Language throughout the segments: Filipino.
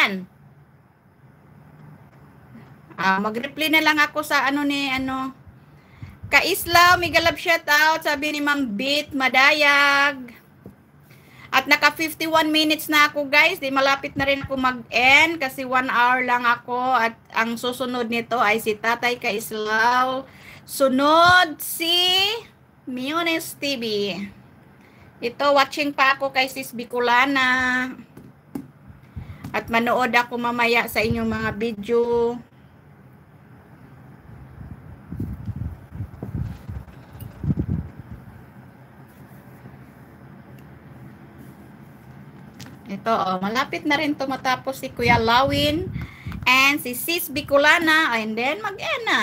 yan. Mag-reply na lang ako sa Kaislaw, mega love shoutout, sabi ni Ma'am Bit Madayag. At naka 51 minutes na ako guys, di malapit na rin ako mag-end kasi 1 hour lang ako at ang susunod nito ay si Tatay Kaislaw. Sunod si Munis TV. Ito, watching pa ako kay Sis Bicolana. At manood ako mamaya sa inyong mga video. Ito, malapit na rin to matapos si Kuya Lawin and si Sis Bicolana and then mag-end na.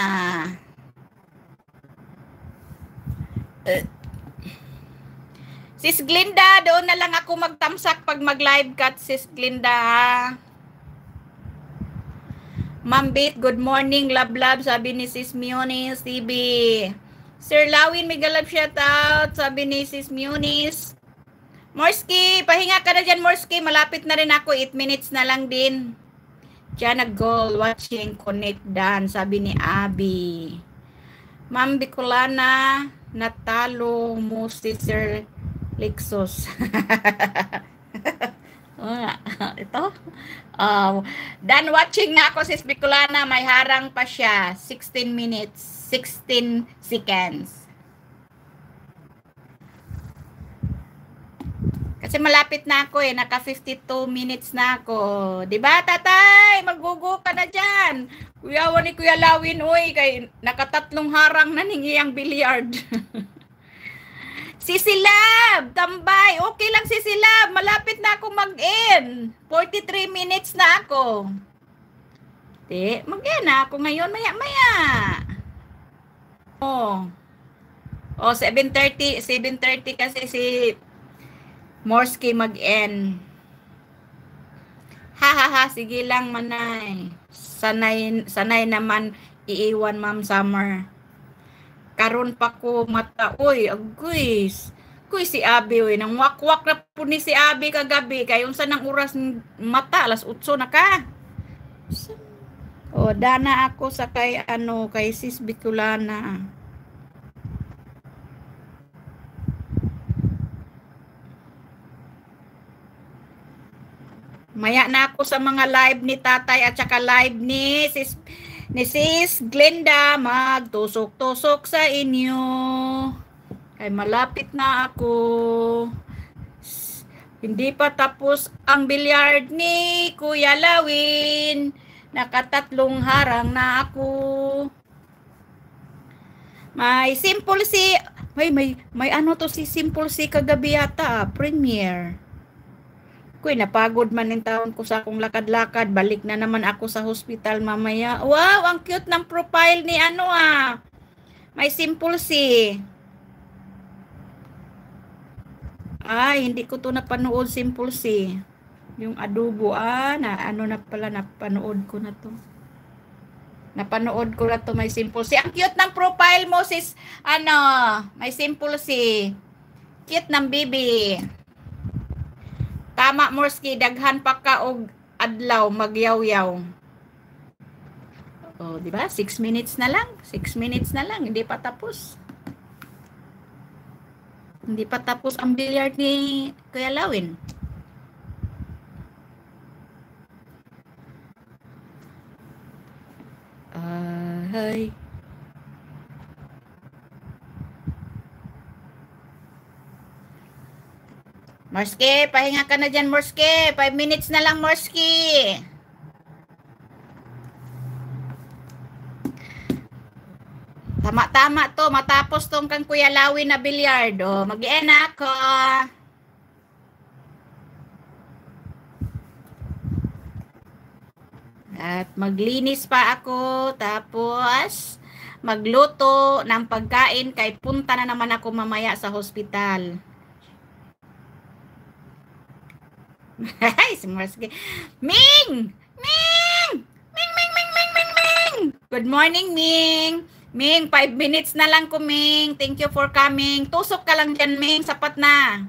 Sis Glinda, doon na lang ako magtamsak pag mag-live cut, Sis Glinda. Ma'am Bit, good morning, love, sabi ni Sis Munis TV. Sir Lawin, mega love shoutout, sabi ni Sis Munis. Morski, pahinga ka na dyan, Morski. Malapit na rin ako. 8 minutes na lang din. Diyan nag-goal. Watching. Connect dan. Sabi ni Abby. Ma'am Bicolana, natalo mo si Sir Lexus. Ito. Dan watching na ako si Bicolana. May harang pa siya. 16 minutes. 16 seconds. Kasi malapit na ako naka 52 minutes na ako. 'Di ba, tatay? Maggugo ka na diyan. Kuyawan ni Kuya Lawin, oy, kay nakatatlong harang na ningiyang billiard. Sisilab, tambay. Okay lang Sisilab, malapit na ako mag-end. 43 minutes na ako. Mag-end na ako ngayon maya-maya. Oh, 7:30 kasi si Morski mag-end. Ha, sige lang manay. Sanay naman iiwan Ma'am Summer. Karon pa ko mata. Uy, aguys. Kuy si Abi, uy. Nang wakwak na po ni si Abi kagabi. Kaya unsa nang oras mata. 8:00 na ka. Dana ako sa kay Sis Bicolana. Maya na ako sa mga live ni tatay at saka live ni Sis Glenda. Magtusok-tusok sa inyo. Ay malapit na ako. Hindi pa tapos ang bilyard ni Kuya Lawin. Nakatatlong harang na ako. May Simple C. May ano to si Simple C kagabi yata. Premiere. Kuy, napagod man yung taon ko sa akong lakad-lakad. Balik na naman ako sa hospital mamaya. Wow, ang cute ng profile ni May Simple C. Ay, hindi ko to napanood Simple C. Yung adobo, na pala, napanood ko na to. Napanood ko na to, May Simple C. Ang cute ng profile mo, sis, May Simple C. Cute ng bibi. Tama, Morski, daghan pa ka og adlaw magyaw-yaw. Di ba? 6 minutes na lang. 6 minutes na lang, hindi pa tapos. Hindi pa tapos ang billiard ni Kuya Lawin. Hi. Morski, pahinga ka na dyan, Morski. 5 minutes na lang, Morski. Tama-tama to. Matapos tong kang Kuya Lawin na bilyard. Mag-end ako. At maglinis pa ako. Tapos magluto ng pagkain. Kay punta na naman ako mamaya sa hospital. Ay, si Morski. Ming! Good morning, Ming. Ming, 5 minutes na lang ko, Ming. Thank you for coming. Tusok ka lang dyan, Ming. Sapat na.